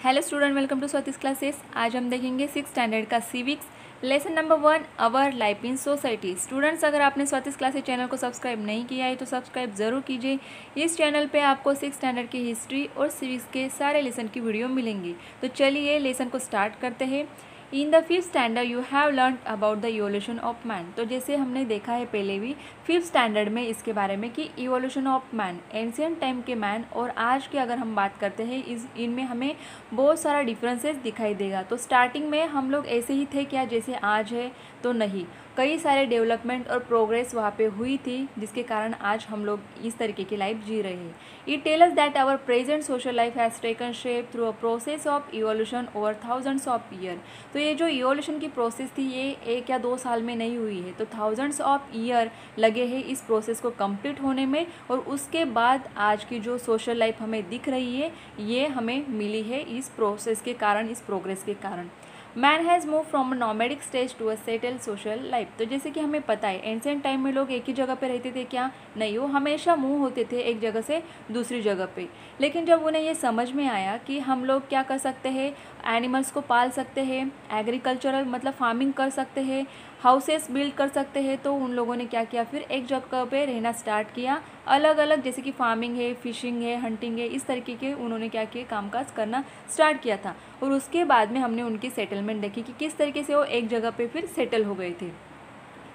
Hello student, welcome to Swati's classes. आज हम देखेंगे 6th स्टैंडर्ड का civics lesson number 1 our life in society. Students, अगर आपने स्वातिस क्लासेस चैनल को सब्सक्राइब नहीं किया है तो सब्सक्राइब ज़रूर कीजिए। इस चैनल पे आपको 6th स्टैंडर्ड की हिस्ट्री और सिविक्स के सारे लेसन की वीडियो मिलेंगी। तो चलिए लेसन को स्टार्ट करते हैं। In the 5th standard you have learn about the evolution of man. तो जैसे हमने देखा है पहले भी 5th स्टैंडर्ड में इसके बारे में कि evolution of man, ancient time के मैन और आज की अगर हम बात करते हैं इनमें हमें बहुत सारा डिफरेंसेस दिखाई देगा। तो स्टार्टिंग में हम लोग ऐसे ही थे क्या जैसे आज है? तो नहीं, कई सारे डेवलपमेंट और प्रोग्रेस वहाँ पे हुई थी जिसके कारण आज हम लोग इस तरीके की लाइफ जी रहे हैं। It tell us that our present social life has taken shape through a process of evolution over thousands of year. तो ये जो इवोल्यूशन की प्रोसेस थी ये 1 या 2 साल में नहीं हुई है, तो थाउजेंड्स ऑफ ईयर लगे हैं इस प्रोसेस को कंप्लीट होने में। और उसके बाद आज की जो सोशल लाइफ हमें दिख रही है ये हमें मिली है इस प्रोसेस के कारण, इस प्रोग्रेस के कारण। Man has move from a nomadic stage to a settle social life. तो जैसे कि हमें पता है एंशिएंट टाइम में लोग एक ही जगह पे रहते थे क्या? नहीं, वो हमेशा मूव होते थे एक जगह से दूसरी जगह पे। लेकिन जब उन्हें ये समझ में आया कि हम लोग क्या कर सकते हैं, एनिमल्स को पाल सकते हैं, एग्रीकल्चरल मतलब फार्मिंग कर सकते हैं, हाउसेस बिल्ड कर सकते हैं, तो उन लोगों ने क्या किया, फिर एक जगह पे रहना स्टार्ट किया। अलग अलग जैसे कि फार्मिंग है, फिशिंग है, हंटिंग है, इस तरीके के उन्होंने क्या किया, कामकाज करना स्टार्ट किया था। और उसके बाद में हमने उनकी सेटलमेंट देखी कि किस तरीके से वो एक जगह पे फिर सेटल हो गए थे।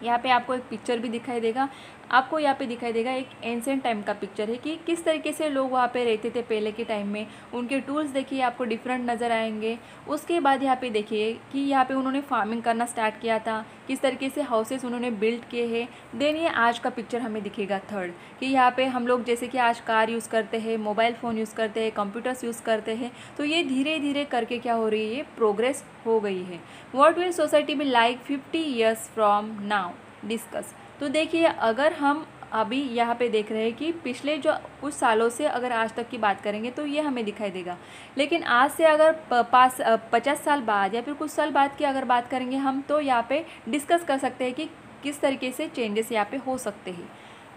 यहाँ पे आपको एक पिक्चर भी दिखाई देगा, आपको यहाँ पे दिखाई देगा एक एंशिएंट टाइम का पिक्चर है कि किस तरीके से लोग वहाँ पे रहते थे पहले के टाइम में। उनके टूल्स देखिए आपको डिफरेंट नज़र आएंगे। उसके बाद यहाँ पे देखिए कि यहाँ पे उन्होंने फार्मिंग करना स्टार्ट किया था, किस तरीके से हाउसेस उन्होंने बिल्ड किए हैं। देन ये आज का पिक्चर हमें दिखेगा थर्ड, कि यहाँ पे हम लोग जैसे कि आज कार यूज़ करते हैं, मोबाइल फ़ोन यूज़ करते हैं, कंप्यूटर्स यूज़ करते हैं। तो ये धीरे धीरे करके क्या हो रही है, प्रोग्रेस हो गई है। What will society be like 50 years from now discuss. तो देखिए अगर हम अभी यहाँ पे देख रहे हैं कि पिछले जो कुछ सालों से अगर आज तक की बात करेंगे तो ये हमें दिखाई देगा। लेकिन आज से अगर 50 साल बाद या फिर कुछ साल बाद की अगर बात करेंगे हम, तो यहाँ पे डिस्कस कर सकते हैं कि किस तरीके से चेंजेस यहाँ पे हो सकते हैं।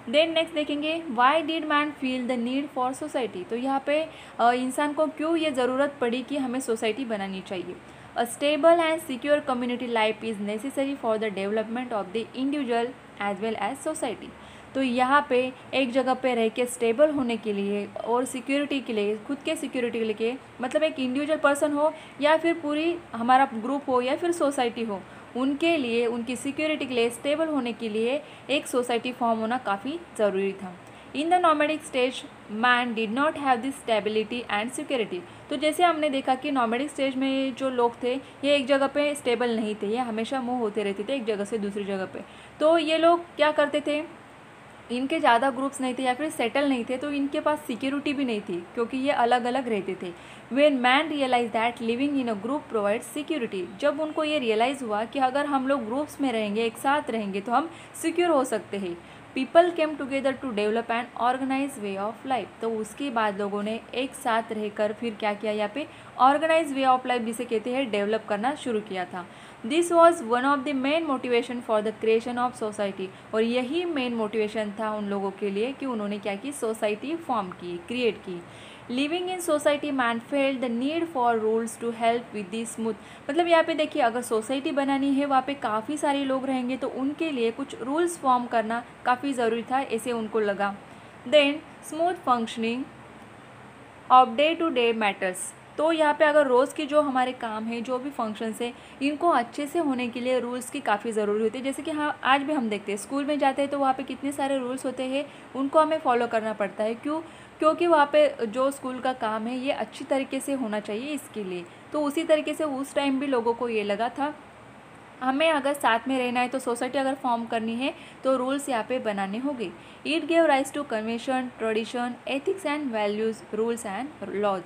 देन नेक्स्ट देखेंगे why did man feel the need for society. तो यहाँ पे इंसान को क्यों ये ज़रूरत पड़ी कि हमें सोसाइटी बनानी चाहिए। A stable and secure community life is necessary for the development of the individual as well as society। तो यहाँ पे एक जगह पे रह के स्टेबल होने के लिए और सिक्योरिटी के लिए, खुद के सिक्योरिटी के लिए, मतलब एक इंडिविजुअल पर्सन हो या फिर पूरी हमारा ग्रुप हो या फिर सोसाइटी हो, उनके लिए उनकी सिक्योरिटी के लिए, स्टेबल होने के लिए एक सोसाइटी फॉर्म होना काफ़ी ज़रूरी था। In the nomadic stage man did not have this stability and security. तो जैसे हमने देखा कि नॉमेडिक स्टेज में जो लोग थे ये एक जगह पे स्टेबल नहीं थे, ये हमेशा मूव होते रहते थे एक जगह से दूसरी जगह पे। तो ये लोग क्या करते थे, इनके ज़्यादा ग्रुप्स नहीं थे या फिर सेटल नहीं थे, तो इनके पास सिक्योरिटी भी नहीं थी क्योंकि ये अलग अलग रहते थे। When man realise that living in a group provide security, जब उनको ये रियलाइज़ हुआ कि अगर हम लोग ग्रुप्स में रहेंगे, एक साथ रहेंगे, तो हम सिक्योर हो सकते हैं। People came together to develop and organise way of life. तो उसके बाद लोगों ने एक साथ रहकर फिर क्या किया, यहाँ पे ऑर्गेनाइज वे ऑफ लाइफ जिसे कहते हैं डेवलप करना शुरू किया था। This was one of the main motivation for the creation of society. और यही मेन मोटिवेशन था उन लोगों के लिए कि उन्होंने क्या की, सोसाइटी फॉर्म की, क्रिएट की। Living in society man felt the need for rules to help with the smooth. मतलब यहाँ पे देखिए अगर सोसाइटी बनानी है, वहाँ पे काफ़ी सारे लोग रहेंगे, तो उनके लिए कुछ रूल्स फॉर्म करना काफ़ी ज़रूरी था, ऐसे उनको लगा। Then smooth functioning of day to day matters. तो यहाँ पे अगर रोज़ की जो हमारे काम है, जो भी फंक्शंस है, इनको अच्छे से होने के लिए रूल्स की काफ़ी ज़रूरी होती है। जैसे कि हाँ आज भी हम देखते हैं स्कूल में जाते हैं तो वहाँ पे कितने सारे रूल्स होते हैं, उनको हमें फॉलो करना पड़ता है। क्यों? क्योंकि वहाँ पे जो स्कूल का काम है ये अच्छी तरीके से होना चाहिए इसके लिए। तो उसी तरीके से उस टाइम भी लोगों को ये लगा था हमें अगर साथ में रहना है, तो सोसाइटी अगर फॉर्म करनी है तो रूल्स यहाँ पे बनाने होंगे। It gave rise to convention, tradition, ethics and values, rules and laws.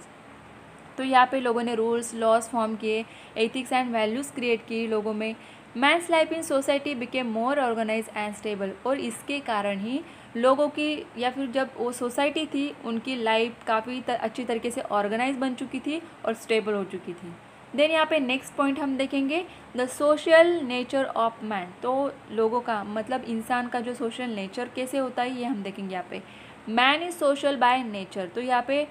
तो यहाँ पे लोगों ने रूल्स, लॉज फॉर्म किए, एथिक्स एंड वैल्यूज़ क्रिएट की लोगों में। Man's life in society became more organise and stable. और इसके कारण ही लोगों की या फिर जब वो सोसाइटी थी उनकी लाइफ काफ़ी अच्छी तरीके से ऑर्गेनाइज बन चुकी थी और स्टेबल हो चुकी थी। देन यहाँ पे नेक्स्ट पॉइंट हम देखेंगे the social nature of man. तो लोगों का मतलब इंसान का जो सोशल नेचर कैसे होता है ये हम देखेंगे यहाँ पे। Man is social by nature. तो यहाँ पे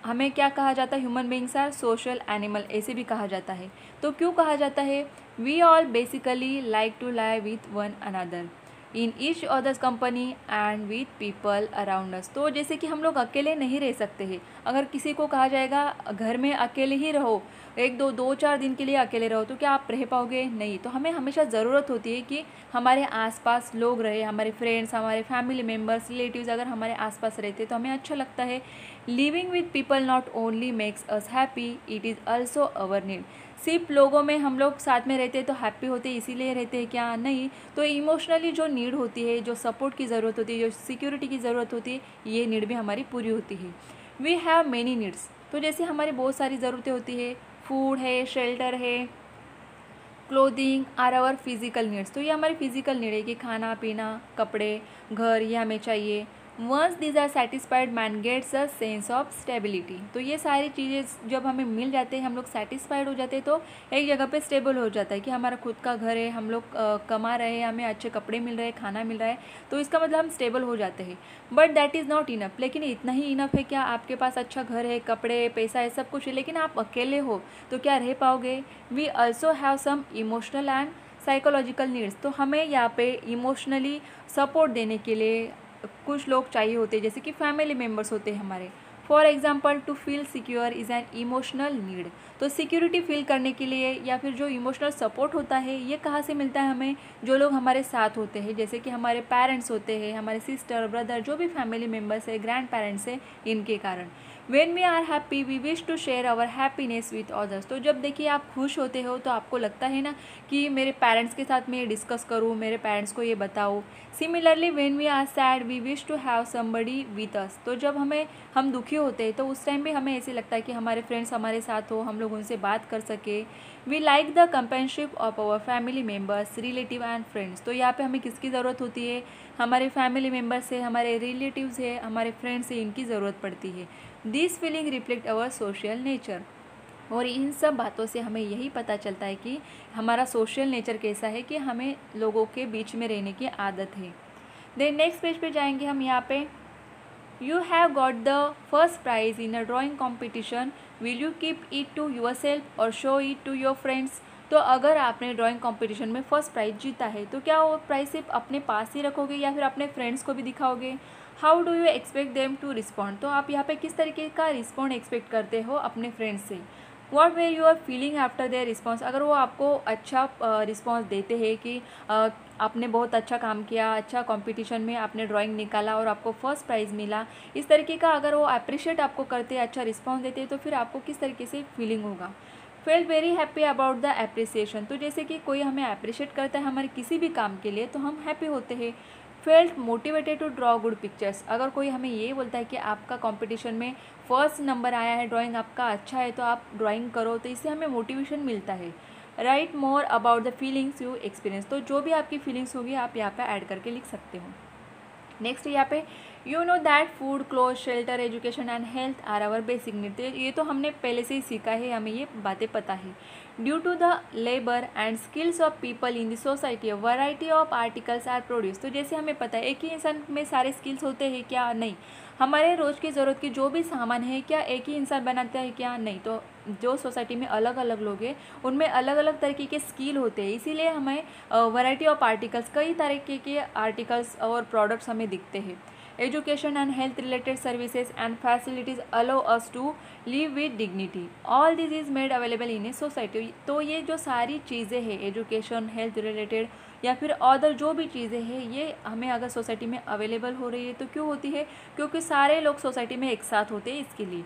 हमें क्या कहा जाता है, human beings are social animal, ऐसे भी कहा जाता है। तो क्यों कहा जाता है, we all basically like to live with one another in each others company and with people around us. तो जैसे कि हम लोग अकेले नहीं रह सकते हैं, अगर किसी को कहा जाएगा घर में अकेले ही रहो, एक दो चार दिन के लिए अकेले रहो, तो क्या आप रह पाओगे? नहीं। तो हमें हमेशा ज़रूरत होती है कि हमारे आसपास लोग रहे, हमारे फ्रेंड्स, हमारे फैमिली मेम्बर्स, रिलेटिव्स अगर हमारे आसपास रहते तो हमें अच्छा लगता है। Living with people not only makes us happy, it is also our need. सिर्फ लोगों में हम लोग साथ में रहते हैं तो हैप्पी होते हैं, इसीलिए रहते हैं क्या? नहीं। तो इमोशनली जो नीड होती है, जो सपोर्ट की ज़रूरत होती है, जो सिक्योरिटी की ज़रूरत होती है, ये नीड भी हमारी पूरी होती है। We have many needs. तो जैसे हमारी बहुत सारी ज़रूरतें होती है, फूड है, शेल्टर है, clothing are our physical needs. तो ये हमारी फिजिकल नीड है कि खाना पीना, कपड़े, घर, ये हमें चाहिए। Once these are satisfied man gets a sense of stability. तो ये सारी चीज़ें जब हमें मिल जाते हैं, हम लोग सेटिस्फाइड हो जाते हैं, तो एक जगह पे स्टेबल हो जाता है कि हमारा खुद का घर है, हम लोग कमा रहे हैं, हमें अच्छे कपड़े मिल रहे हैं, खाना मिल रहा है, तो इसका मतलब हम स्टेबल हो जाते हैं। But that is not enough. लेकिन इतना ही इनफ है क्या? आपके पास अच्छा घर है, कपड़े, पैसा है, सब कुछ है, लेकिन आप अकेले हो तो क्या रह पाओगे? We also have some emotional and psychological needs. तो हमें यहाँ पे इमोशनली सपोर्ट देने के लिए कुछ लोग चाहिए होते हैं, जैसे कि फैमिली मेम्बर्स होते हैं हमारे। For example, to feel secure is an emotional need. तो सिक्योरिटी फील करने के लिए या फिर जो इमोशनल सपोर्ट होता है, ये कहाँ से मिलता है हमें? जो लोग हमारे साथ होते हैं, जैसे कि हमारे पेरेंट्स होते हैं, हमारे सिस्टर, ब्रदर, जो भी फैमिली मेम्बर्स है, ग्रैंड पेरेंट्स है, इनके कारण। When we are happy we wish to share our happiness with others. तो जब देखिए आप खुश होते हो तो आपको लगता है ना कि मेरे पेरेंट्स के साथ मैं ये डिस्कस करूँ, मेरे पेरेंट्स को ये बताऊँ। Similarly when we are sad we wish to have somebody with us. तो जब हम दुखी होते हैं तो उस टाइम भी हमें ऐसे लगता है कि हमारे फ्रेंड्स हमारे साथ हो, हम लोग उनसे बात कर सके। We like the companionship of our family members, relative and friends. तो यहाँ पे हमें किसकी ज़रूरत होती है? हमारे फैमिली मेम्बर्स है, हमारे रिलेटिव्स है, हमारे फ्रेंड्स है, इनकी ज़रूरत पड़ती है। This feeling reflect our social nature. और इन सब बातों से हमें यही पता चलता है कि हमारा सोशल नेचर कैसा है, कि हमें लोगों के बीच में रहने की आदत है। देन नेक्स्ट पेज पे जाएंगे हम। यहाँ पे you have got the first prize in a drawing competition, will you keep it to yourself और show it to your friends. तो अगर आपने ड्राइंग कॉम्पिटिशन में फर्स्ट प्राइज़ जीता है तो क्या वो प्राइज़ सिर्फ अपने पास ही रखोगे या फिर अपने फ्रेंड्स को भी दिखाओगे? How do you expect them to respond. तो आप यहाँ पे किस तरीके का रिस्पॉन्ड एक्सपेक्ट करते हो अपने फ्रेंड्स से? What were you are feeling after their response. अगर वो आपको अच्छा रिस्पॉन्स देते हैं कि आपने बहुत अच्छा काम किया, अच्छा कंपटीशन में आपने ड्राइंग निकाला और आपको फर्स्ट प्राइज़ मिला, इस तरीके का अगर वो अप्रिशिएट आपको करते हैं, अच्छा रिस्पॉन्स देते हैं, तो फिर आपको किस तरीके से फीलिंग होगा? Felt very happy about the appreciation. तो जैसे कि कोई हमें अप्रिशिएट करता है हमारे किसी भी काम के लिए तो हम हैप्पी होते हैं। Felt motivated to draw good pictures. अगर कोई हमें ये बोलता है कि आपका कंपटीशन में फर्स्ट नंबर आया है, ड्राइंग आपका अच्छा है, तो आप ड्राइंग करो, तो इससे हमें मोटिवेशन मिलता है। Right more about the feelings you experience. तो जो भी आपकी फीलिंग्स होगी आप यहाँ पे ऐड करके लिख सकते हो। नेक्स्ट यहाँ पे you know that food, cloth, shelter, education and health are our basic need. ये तो हमने पहले से ही सीखा है, हमें ये बातें पता है। Due to the labour and skills of people in the society variety of articles are produce. तो जैसे हमें पता है एक ही इंसान में सारे स्किल्स होते हैं क्या? नहीं। हमारे रोज़ की ज़रूरत की जो भी सामान है क्या एक ही इंसान बनाता है क्या? नहीं। तो जो सोसाइटी में अलग अलग लोग हैं उनमें अलग अलग तरीके के स्किल होते हैं, इसीलिए हमें वैरायटी ऑफ आर्टिकल्स, कई तरीके के आर्टिकल्स और प्रोडक्ट्स हमें दिखते हैं। Education and health related services and facilities allow us to live with dignity. All this is made available in a society. तो ये जो सारी चीज़ें हैं, एजुकेशन, हेल्थ रिलेटेड या फिर अदर जो भी चीज़ें हैं, ये हमें अगर सोसाइटी में अवेलेबल हो रही है तो क्यों होती है? क्योंकि सारे लोग सोसाइटी में एक साथ होते हैं, इसके लिए।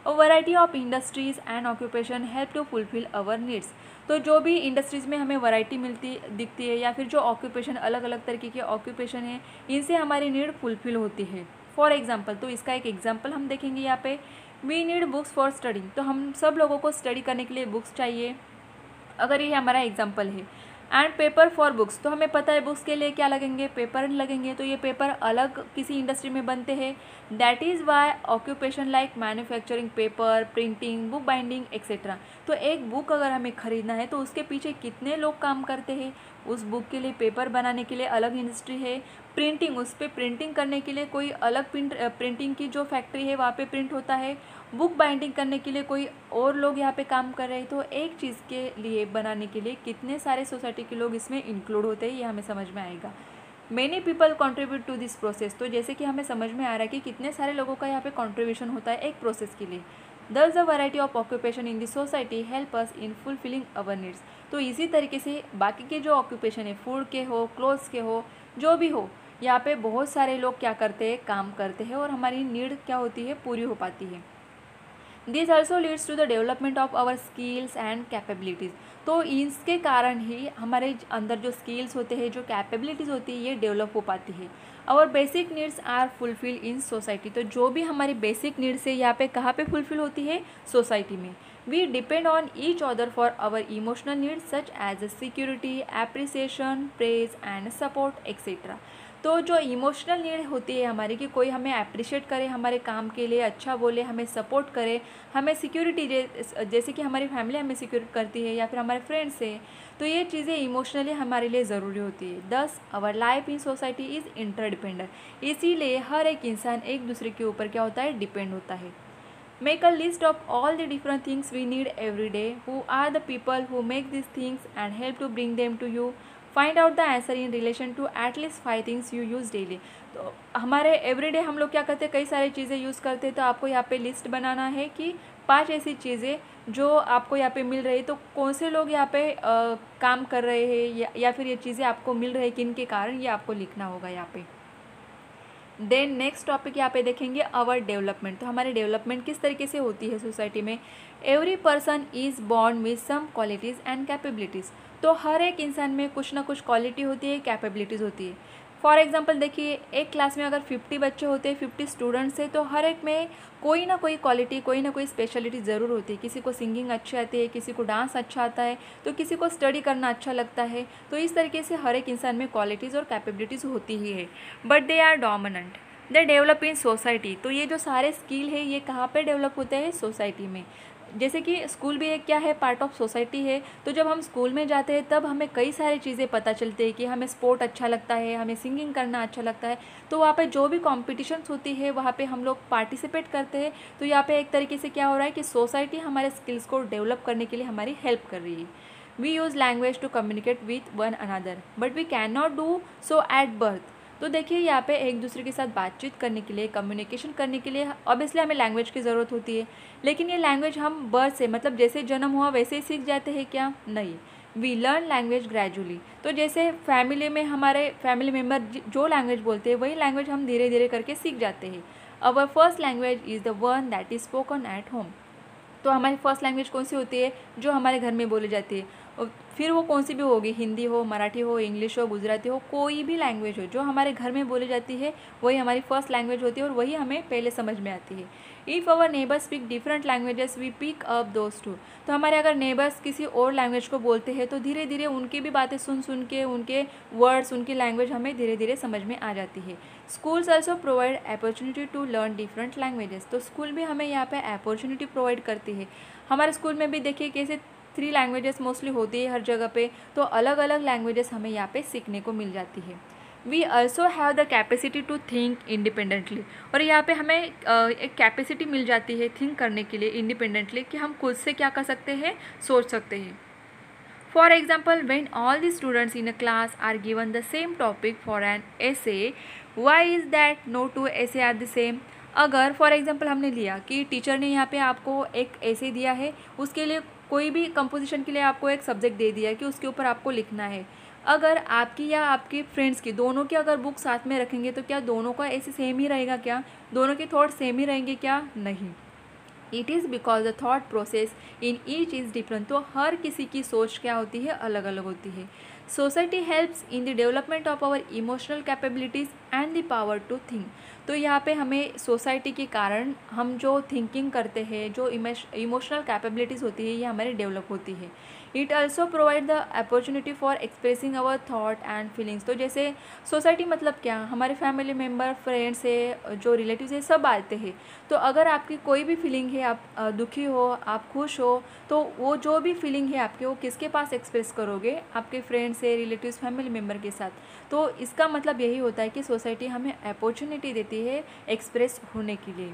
A variety of industries and occupation help to fulfil our needs. तो जो भी इंडस्ट्रीज़ में हमें वैरायटी मिलती दिखती है या फिर जो ऑक्यूपेशन, अलग अलग तरीके के ऑक्यूपेशन है, इनसे हमारी नीड फुलफिल होती है। फॉर एग्जाम्पल, तो इसका एक एग्जाम्पल हम देखेंगे यहाँ पे। We need books for studying. तो हम सब लोगों को स्टडी करने के लिए बुक्स चाहिए। अगर ये हमारा एग्जाम्पल है, एंड पेपर फॉर बुक्स, तो हमें पता है बुक्स के लिए क्या लगेंगे, पेपर लगेंगे, तो ये पेपर अलग किसी इंडस्ट्री में बनते हैं। That is why occupation like manufacturing paper, printing, book binding etcetera. तो एक बुक अगर हमें ख़रीदना है तो उसके पीछे कितने लोग काम करते हैं, उस बुक के लिए पेपर बनाने के लिए अलग इंडस्ट्री है, प्रिंटिंग, उस पर प्रिंटिंग करने के लिए कोई अलग प्रिंटिंग की जो फैक्ट्री है वहाँ पे प्रिंट होता है, बुक बाइंडिंग करने के लिए कोई और लोग यहाँ पे काम कर रहे हैं। तो एक चीज़ के लिए बनाने के लिए कितने सारे सोसाइटी के लोग इसमें इंक्लूड होते हैं, ये हमें समझ में आएगा। Many people contribute to this process, तो जैसे कि हमें समझ में आ रहा है कि कितने सारे लोगों का यहाँ पे कॉन्ट्रीब्यूशन होता है एक प्रोसेस के लिए। दस the variety of occupation in this society help us in fulfilling our needs. तो इसी तरीके से बाकी के जो ऑक्यूपेशन है, फूड के हो, क्लोथ्स के हो, जो भी हो, यहाँ पे बहुत सारे लोग क्या करते हैं, काम करते हैं और हमारी नीड क्या होती है, पूरी हो पाती है। This also leads to the development of our skills and capabilities. तो इसके कारण ही हमारे अंदर जो स्किल्स होते हैं, जो कैपेबिलिटीज़ होती है, ये डेवलप हो पाती है। Our basic needs are fulfil in society. तो जो भी हमारी बेसिक नीड्स है यहाँ पे कहाँ पे फुलफिल होती है, सोसाइटी में। We depend on each other for our emotional needs such as security, appreciation, praise and support etcetera. तो जो इमोशनल नीड होती है हमारी, कि कोई हमें अप्रिशिएट करे, हमारे काम के लिए अच्छा बोले, हमें सपोर्ट करे, हमें सिक्योरिटी जैसे कि हमारी फैमिली हमें सिक्योर करती है या फिर हमारे फ्रेंड्स है, तो ये चीज़ें इमोशनली हमारे लिए ज़रूरी होती है। Thus our life in society is interdependent. इसीलिए हर एक इंसान एक दूसरे के ऊपर क्या होता है, डिपेंड होता है। Make a list of all the different things we need every day, who are the people who make this things and help to bring them to you. Find out the answer in relation to at least 5 things you use daily. तो हमारे everyday हम लोग क्या करते हैं, कई सारी चीज़ें यूज़ करते हैं। तो आपको यहाँ पे लिस्ट बनाना है कि 5 ऐसी चीज़ें जो आपको यहाँ पे मिल रही है, तो कौन से लोग यहाँ पे काम कर रहे हैं या फिर ये चीज़ें आपको मिल रही है किन के कारण, ये आपको लिखना होगा यहाँ पे। देन नेक्स्ट टॉपिक यहाँ पे देखेंगे आवर डेवलपमेंट। तो हमारी डेवलपमेंट किस तरीके से होती है सोसाइटी में। Every person is born with some qualities and capabilities. तो हर एक इंसान में कुछ ना कुछ क्वालिटी होती है, कैपेबिलिटीज़ होती है। फॉर एग्जांपल देखिए, एक क्लास में अगर 50 बच्चे होते हैं, 50 स्टूडेंट्स हैं, तो हर एक में कोई ना कोई क्वालिटी, कोई ना कोई स्पेशलिटी ज़रूर होती है। किसी को सिंगिंग अच्छी आती है, किसी को डांस अच्छा आता है, तो किसी को स्टडी करना अच्छा लगता है। तो इस तरीके से हर एक इंसान में क्वालिटीज़ और कैपेबिलिटीज़ होती ही है, but they are dominant, they develop in society. तो ये जो सारे स्किल है ये कहाँ पे डेवलप होते हैं, सोसाइटी में। जैसे कि स्कूल भी एक क्या है, पार्ट ऑफ सोसाइटी है। तो जब हम स्कूल में जाते हैं तब हमें कई सारी चीज़ें पता चलती है कि हमें स्पोर्ट अच्छा लगता है, हमें सिंगिंग करना अच्छा लगता है। तो वहाँ पे जो भी कॉम्पिटिशन्स होती है वहाँ पे हम लोग पार्टिसिपेट करते हैं। तो यहाँ पे एक तरीके से क्या हो रहा है कि सोसाइटी हमारे स्किल्स को डेवलप करने के लिए हमारी हेल्प कर रही है। We use language to communicate with one another but we can not do so at birth. तो देखिए यहाँ पे एक दूसरे के साथ बातचीत करने के लिए, कम्युनिकेशन करने के लिए ऑब्वियसली हमें लैंग्वेज की ज़रूरत होती है। लेकिन ये लैंग्वेज हम बर्थ से, मतलब जैसे जन्म हुआ वैसे ही सीख जाते हैं क्या, नहीं। We learn language gradually. तो जैसे फैमिली में हमारे फैमिली मेम्बर जो लैंग्वेज बोलते हैं वही लैंग्वेज हम धीरे धीरे करके सीख जाते हैं। Our first language is the one that is spoken at home. तो हमारी फर्स्ट लैंग्वेज कौन सी होती है, जो हमारे घर में बोली जाती है। और फिर वो कौन सी भी होगी, हिंदी हो, मराठी हो, इंग्लिश हो, गुजराती हो, कोई भी लैंग्वेज हो जो हमारे घर में बोली जाती है वही हमारी फर्स्ट लैंग्वेज होती है और वही हमें पहले समझ में आती है। If our neighbours speak different languages we pick up those too. तो हमारे अगर नेबर्स किसी और लैंग्वेज को बोलते हैं तो धीरे धीरे उनकी भी बातें सुन सुन के, उनके वर्ड्स, उनकी लैंग्वेज हमें धीरे धीरे समझ में आ जाती है। Schools also provide opportunity to learn different languages. तो स्कूल भी हमें यहाँ पे अपॉर्चुनिटी प्रोवाइड करती है। हमारे स्कूल में भी देखिए कैसे 3 लैंग्वेजेस मोस्टली होती है हर जगह पे, तो अलग अलग लैंग्वेजेस हमें यहाँ पे सीखने को मिल जाती है। We also have the capacity to think independently. और यहाँ पे हमें एक कैपेसिटी मिल जाती है थिंक करने के लिए इंडिपेंडेंटली, कि हम खुद से क्या कर सकते हैं, सोच सकते हैं। For example, when all the students in a class are given the same topic for an essay, why is that no 2 essay are the same. अगर फॉर एग्जाम्पल हमने लिया कि टीचर ने यहाँ पे आपको एक एसे दिया है, उसके लिए कोई भी कंपोजिशन के लिए आपको एक सब्जेक्ट दे दिया है कि उसके ऊपर आपको लिखना है। अगर आपकी या आपके फ्रेंड्स की, दोनों की अगर बुक साथ में रखेंगे तो क्या दोनों का ऐसे सेम ही रहेगा क्या, दोनों के थॉट सेम ही रहेंगे क्या, नहीं। It is because the thought process in each is different. तो हर किसी की सोच क्या होती है, अलग अलग होती है। Society helps in the development of our emotional capabilities and the power to think. तो यहाँ पे हमें सोसाइटी के कारण हम जो थिंकिंग करते हैं, जो इमोशनल कैपेबिलिटीज़ होती है, ये हमारी डेवलप होती है। It also provide the opportunity for expressing our thought and feelings. तो जैसे सोसाइटी मतलब क्या, हमारे फैमिली मेम्बर, फ्रेंड्स है, जो रिलेटिव्स है, सब आते हैं। तो अगर आपकी कोई भी फीलिंग है, आप दुखी हो, आप खुश हो, तो वो जो भी फीलिंग है आपके, वो किसके पास एक्सप्रेस करोगे? आपके फ्रेंड्स से, रिलेटिव्स, फैमिली मेम्बर के साथ। तो इसका मतलब यही होता है कि सोसाइटी हमें अपॉर्चुनिटी देती है एक्सप्रेस होने के लिए।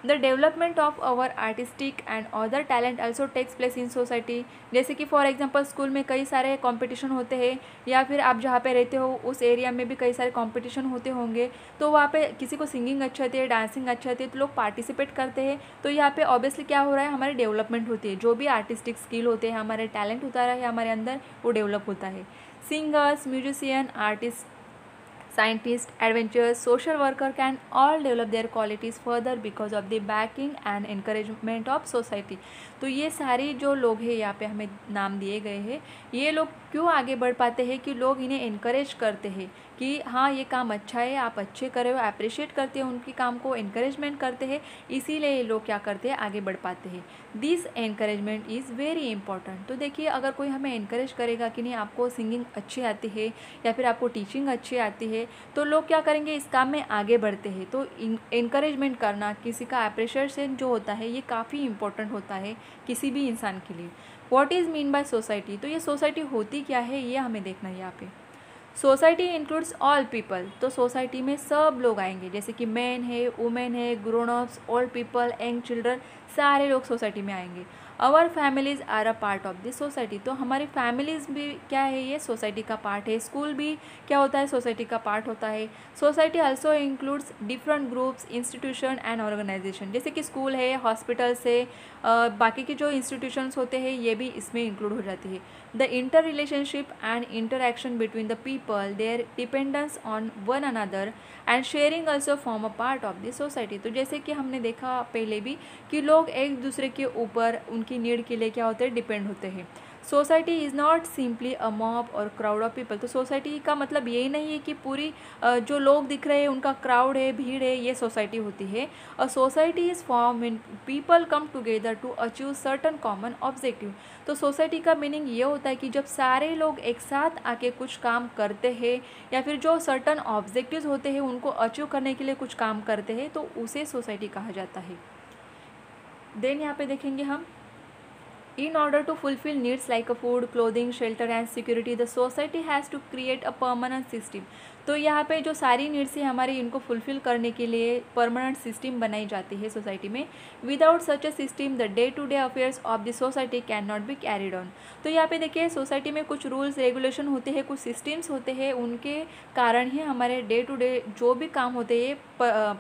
The development of our artistic and other talent also takes place in society. जैसे कि फॉर एग्जांपल स्कूल में कई सारे कंपटीशन होते हैं, या फिर आप जहाँ पे रहते हो उस एरिया में भी कई सारे कंपटीशन होते होंगे। तो वहाँ पे किसी को सिंगिंग अच्छी आती है, डांसिंग अच्छी आती है, तो लोग पार्टिसिपेट करते हैं। तो यहाँ पे ऑब्वियसली क्या हो रहा है, हमारी डेवलपमेंट होती है। जो भी आर्टिस्टिक स्किल होते हैं, हमारे टैलेंट होता है हमारे अंदर, वो डेवलप होता है। Singers, musician, artist, scientists, adventurers, social worker can all develop their qualities further because of the backing and encouragement of society। तो ये सारी जो लोग हैं, यहाँ पे हमें नाम दिए गए हैं, ये लोग क्यों आगे बढ़ पाते हैं कि लोग इन्हें इनकरेज करते हैं कि हाँ ये काम अच्छा है, आप अच्छे करे हो, अप्रिशिएट करते हैं उनके काम को, इनकरेजमेंट करते हैं, इसीलिए ये लोग क्या करते हैं, आगे बढ़ पाते हैं। This encouragement is very important. तो देखिए, अगर कोई हमें इनकरेज करेगा कि नहीं आपको सिंगिंग अच्छी आती है या फिर आपको टीचिंग अच्छी आती है, तो लोग क्या करेंगे, इस काम में आगे बढ़ते हैं। तो इनकरेजमेंट करना, किसी का अप्रिशिएशन जो होता है, ये काफ़ी इंपॉर्टेंट होता है किसी भी इंसान के लिए। What is mean by society? तो ये सोसाइटी होती क्या है, ये हमें देखना है यहाँ पे। Society includes all people. तो सोसाइटी में सब लोग आएंगे, जैसे कि मैन है, वुमेन है, grown ups, old people, young children, सारे लोग सोसाइटी में आएंगे। Our families are a part of this society. तो हमारी फैमिलीज़ भी क्या है, ये सोसाइटी का पार्ट है। स्कूल भी क्या होता है, सोसाइटी का पार्ट होता है। Society also includes different groups, institution and organisation. जैसे कि स्कूल है, हॉस्पिटल्स है, बाकी के जो इंस्टीट्यूशंस होते हैं, ये भी इसमें इंक्लूड हो जाती है। The interrelationship and interaction between the people, their dependence on one another and sharing also form a part of the society. तो जैसे कि हमने देखा पहले भी कि लोग एक दूसरे के ऊपर उनकी नीड के लिए क्या होते हैं, डिपेंड होते हैं। Society is not simply a mob और क्राउड ऑफ पीपल। तो सोसाइटी का मतलब यही नहीं है कि पूरी जो लोग दिख रहे हैं उनका क्राउड है, भीड़ है, ये सोसाइटी होती है। A society is form when people come together to achieve certain common objective. तो सोसाइटी का मीनिंग ये होता है कि जब सारे लोग एक साथ आके कुछ काम करते हैं, या फिर जो सर्टन ऑब्जेक्टिव्स होते हैं उनको अचीव करने के लिए कुछ काम करते हैं, तो उसे सोसाइटी कहा जाता है। देन यहाँ पे देखेंगे हम, in order to fulfill needs like food, clothing, shelter and security, the society has to create a permanent system। तो यहाँ पे जो सारी नीड्स है हमारी, इनको फुलफ़िल करने के लिए परमानेंट सिस्टम बनाई जाती है सोसाइटी में। Without such a system the day to day affairs of the society can not be carried on. तो यहाँ पे देखिए, सोसाइटी में कुछ रूल्स रेगुलेशन होते हैं, कुछ सिस्टम्स होते हैं, उनके कारण ही हमारे डे टू डे जो भी काम होते हैं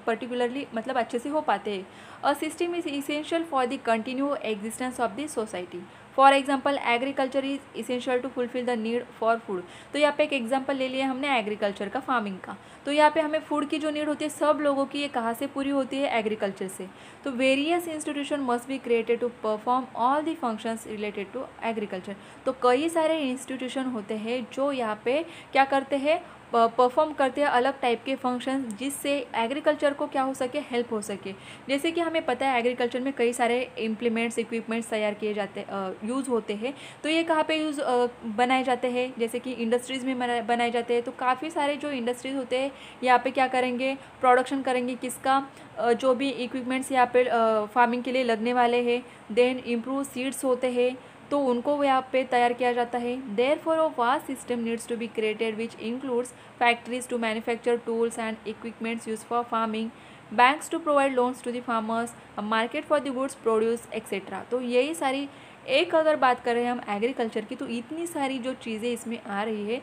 पर्टिकुलरली मतलब अच्छे से हो पाते हैं। A system is essential for the continue existence of the society. For example agriculture is essential to fulfil the need for food. तो यहाँ पे एक एग्जाम्पल ले लिया हमने एग्रीकल्चर का, फार्मिंग का। तो यहाँ पे हमें फूड की जो नीड होती है सब लोगों की, ये कहाँ से पूरी होती है, एग्रीकल्चर से। तो various institution must be created to perform all the functions related to agriculture. तो कई सारे इंस्टीट्यूशन होते हैं जो यहाँ पे क्या करते हैं, परफॉर्म करते हैं अलग टाइप के फंक्शन, जिससे एग्रीकल्चर को क्या हो सके, हेल्प हो सके। जैसे कि हमें पता है एग्रीकल्चर में कई सारे इम्प्लीमेंट्स, इक्विपमेंट्स तैयार किए जाते यूज़ होते हैं। तो ये कहाँ पे यूज़ बनाए जाते हैं, जैसे कि इंडस्ट्रीज़ में बनाए जाते हैं। तो काफ़ी सारे जो इंडस्ट्रीज़ होते हैं यहाँ पे क्या करेंगे, प्रोडक्शन करेंगे किसका, जो भी इक्विपमेंट्स यहाँ पे फार्मिंग के लिए लगने वाले हैं। देन इम्प्रूव सीड्स होते हैं, तो उनको यहाँ पे तैयार किया जाता है। Therefore a vast system needs to be created which includes factories to manufacture tools and equipments use for farming, banks to provide loans to the farmers, a market for the goods produce etcetera. तो यही सारी, एक अगर बात करें हम agriculture की, तो इतनी सारी जो चीज़ें इसमें आ रही है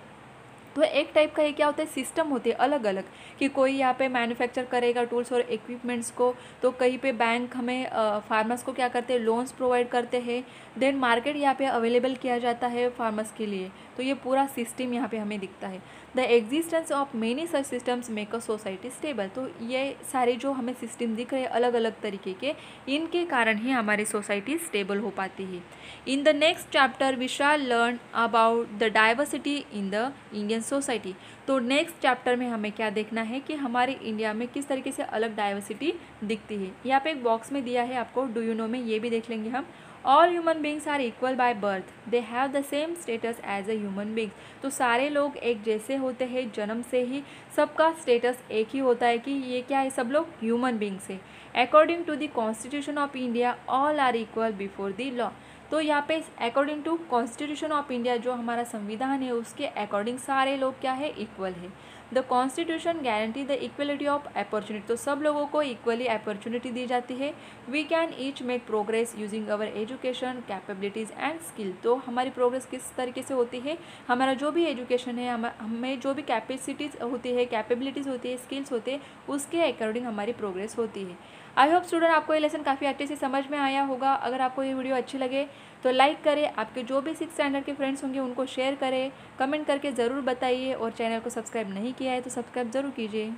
तो एक टाइप का ये क्या होता है, सिस्टम होते हैं अलग अलग, कि कोई यहाँ पे मैन्युफैक्चर करेगा टूल्स और इक्विपमेंट्स को, तो कहीं पे बैंक हमें फार्मर्स को क्या करते हैं, लोन्स प्रोवाइड करते हैं, देन मार्केट यहाँ पे अवेलेबल किया जाता है फार्मर्स के लिए। तो ये पूरा सिस्टम यहाँ पे हमें दिखता है। The existence of many such systems make a society stable. तो ये सारे जो हमें सिस्टम दिख रहे हैं अलग अलग तरीके के, इनके कारण ही हमारी सोसाइटी स्टेबल हो पाती है। In the next chapter we shall learn about the diversity in the Indian society. तो नेक्स्ट चैप्टर में हमें क्या देखना है कि हमारे इंडिया में किस तरीके से अलग डाइवर्सिटी दिखती है। यहाँ पे एक बॉक्स में दिया है आपको, डू यू नो में, ये भी देख लेंगे हम। All human beings are equal by birth, they have the same status as a human beings. तो सारे लोग एक जैसे होते हैं, जन्म से ही सबका स्टेटस एक ही होता है कि ये क्या है, सब लोग ह्यूमन बींग्स है। According to the constitution of India all are equal before the law. तो यहाँ पे according to constitution of India, जो हमारा संविधान है, उसके अकॉर्डिंग सारे लोग क्या है, इक्वल है। The constitution guarantee the equality of opportunity. तो सब लोगों को इक्वली अपॉर्चुनिटी दी जाती है। We can each make progress using our education capabilities and skill. तो हमारी प्रोग्रेस किस तरीके से होती है, हमारा जो भी एजुकेशन है, हमें जो भी कैपेसिटीज़ होती है, कैपेबिलिटीज़ होती है, स्किल्स होते हैं, उसके अकॉर्डिंग हमारी प्रोग्रेस होती है। आई होप स्टूडेंट आपको ये लेसन काफ़ी अच्छे से समझ में आया होगा। अगर आपको ये वीडियो अच्छी लगे तो लाइक करें, आपके जो भी 6th स्टैंडर्ड के फ्रेंड्स होंगे उनको शेयर करें, कमेंट करके ज़रूर बताइए, और चैनल को सब्सक्राइब नहीं किया है तो सब्सक्राइब ज़रूर कीजिए।